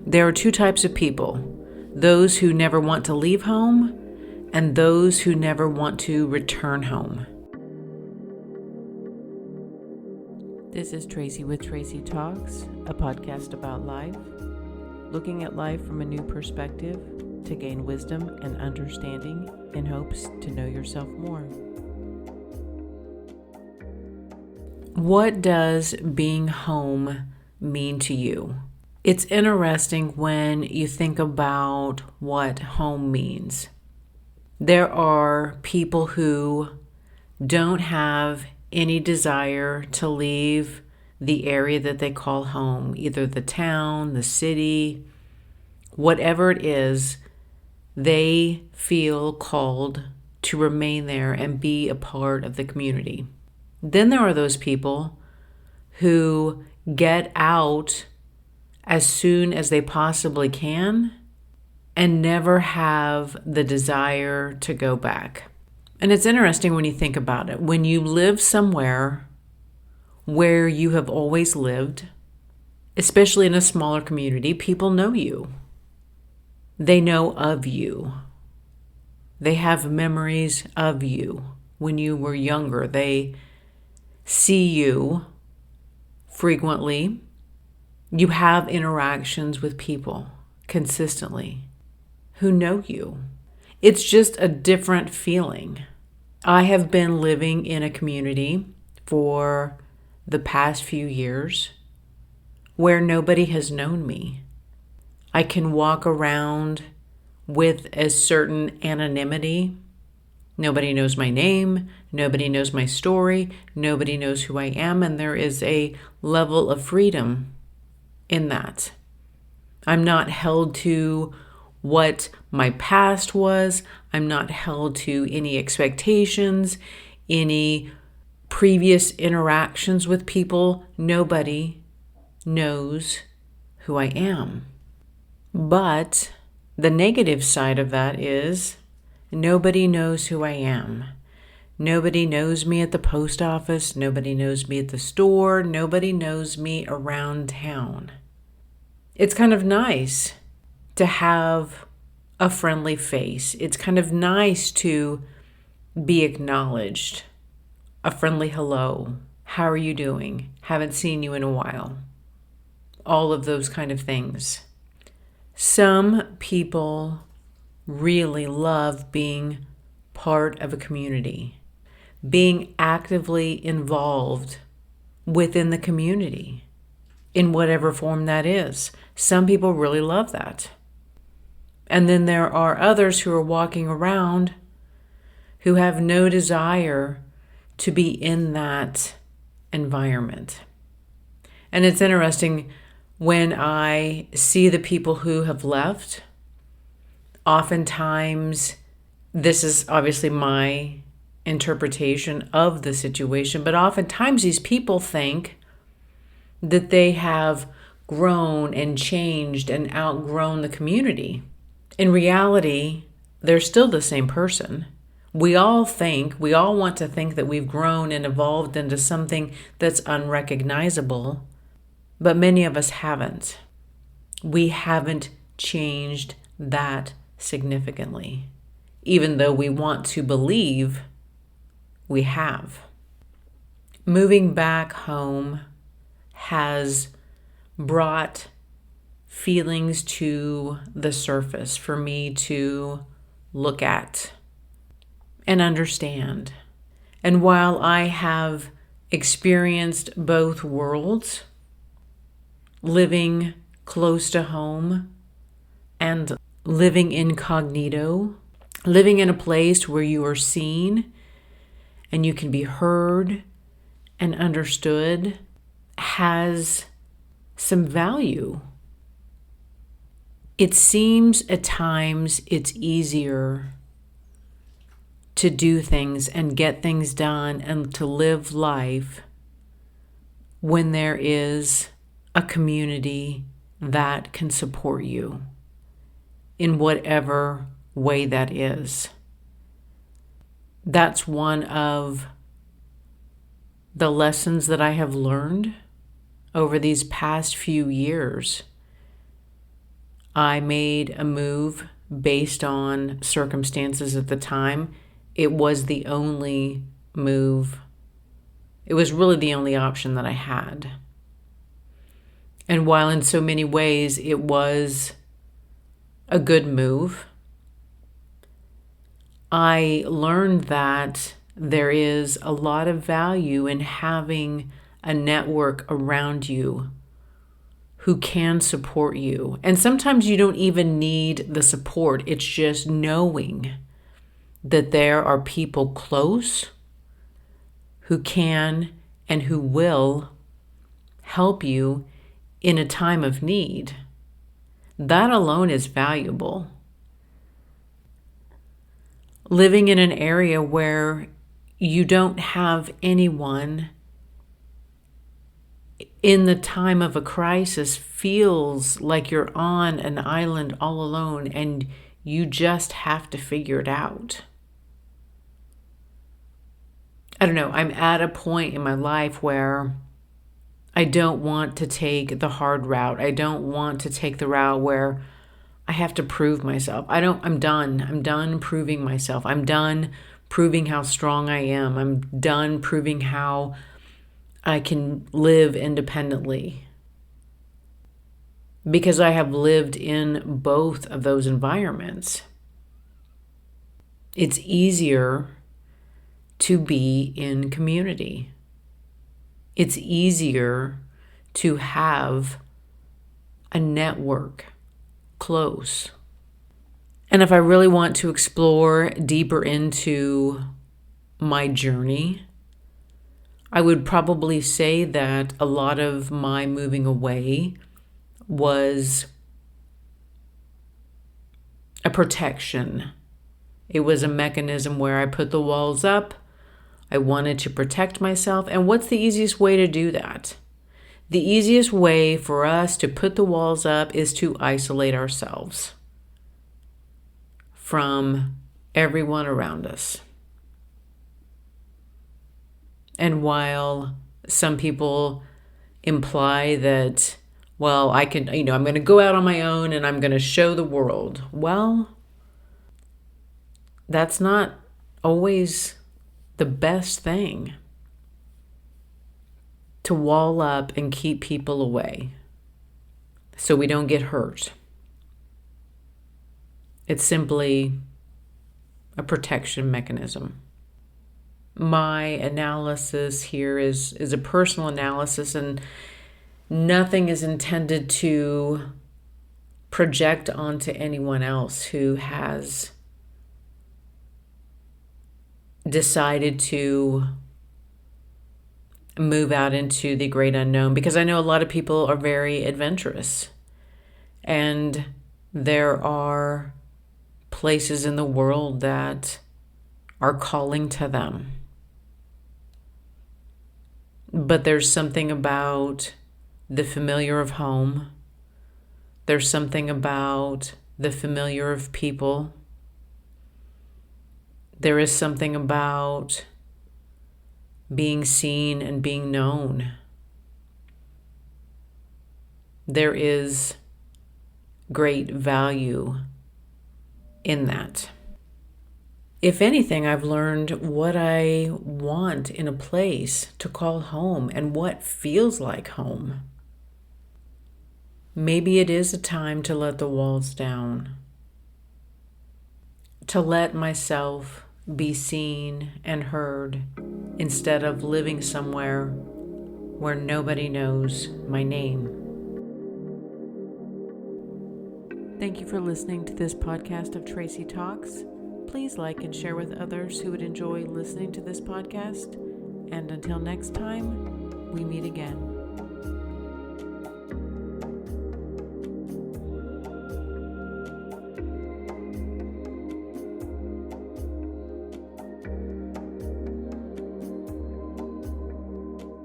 There are two types of people: those who never want to leave home and those who never want to return home. This is Tracy with Tracy Talks, a podcast about life, looking at life from a new perspective to gain wisdom and understanding in hopes to know yourself more. What does being home mean to you? It's interesting when you think about what home means. There are people who don't have any desire to leave the area that they call home, either the town, the city, whatever it is. They feel called to remain there and be a part of the community. Then there are those people who get out as soon as they possibly can and never have the desire to go back. And it's interesting when you think about it. When you live somewhere where you have always lived, especially in a smaller community, people know you. They know of you. They have memories of you when you were younger. They see you frequently. You have interactions with people consistently who know you. It's just a different feeling. I have been living in a community for the past few years where nobody has known me. I can walk around with a certain anonymity. Nobody knows my name. Nobody knows my story. Nobody knows who I am. And there is a level of freedom in that. I'm not held to what my past was. I'm not held to any expectations, any previous interactions with people. Nobody knows who I am. But the negative side of that is nobody knows who I am. Nobody knows me at the post office. Nobody knows me at the store. Nobody knows me around town. It's kind of nice to have a friendly face. It's kind of nice to be acknowledged. A friendly hello. How are you doing? Haven't seen you in a while. All of those kind of things. Some people really love being part of a community, being actively involved within the community in whatever form that is. Some people really love that. And then there are others who are walking around who have no desire to be in that environment. And it's interesting when I see the people who have left. Oftentimes, this is obviously my interpretation of the situation, but oftentimes these people think that they have grown and changed and outgrown the community. In reality, they're still the same person. We all want to think that we've grown and evolved into something that's unrecognizable, but many of us haven't. We haven't changed that significantly, even though we want to believe we have. Moving back home has brought feelings to the surface for me to look at and understand. And while I have experienced both worlds, living close to home and living incognito, living in a place where you are seen and you can be heard and understood, has some value. It seems at times it's easier to do things and get things done and to live life when there is a community that can support you in whatever way that is. That's one of the lessons that I have learned over these past few years I made a move based on circumstances at the time. It was the only move. It was really the only option that I had. And while in so many ways it was a good move, I learned that there is a lot of value in having a network around you who can support you. And sometimes you don't even need the support. It's just knowing that there are people close who can and who will help you in a time of need. That alone is valuable. Living in an area where you don't have anyone in the time of a crisis feels like you're on an island all alone and you just have to figure it out. I don't know, I'm at a point in my life where I don't want to take the hard route. I don't want to take the route where I have to prove myself. I'm done. I'm done proving myself. I'm done proving how strong I am. I'm done proving how I can live independently. Because I have lived in both of those environments. It's easier to be in community. It's easier to have a network close. And if I really want to explore deeper into my journey, I would probably say that a lot of my moving away was a protection. It was a mechanism where I put the walls up. I wanted to protect myself. And what's the easiest way to do that? The easiest way for us to put the walls up is to isolate ourselves from everyone around us. And while some people imply that, well, I'm going to go out on my own and I'm going to show the world. Well, that's not always the best thing. To wall up and keep people away so we don't get hurt. It's simply a protection mechanism. My analysis here is a personal analysis, and nothing is intended to project onto anyone else who has decided to move out into the great unknown, because I know a lot of people are very adventurous and there are places in the world that are calling to them. But there's something about the familiar of home. There's something about the familiar of people. There is something about being seen and being known. There is great value in that. If anything, I've learned what I want in a place to call home and what feels like home. Maybe it is a time to let the walls down, to let myself be seen and heard instead of living somewhere where nobody knows my name. Thank you for listening to this podcast of Tracy Talks. Please like and share with others who would enjoy listening to this podcast. And until next time, we meet again.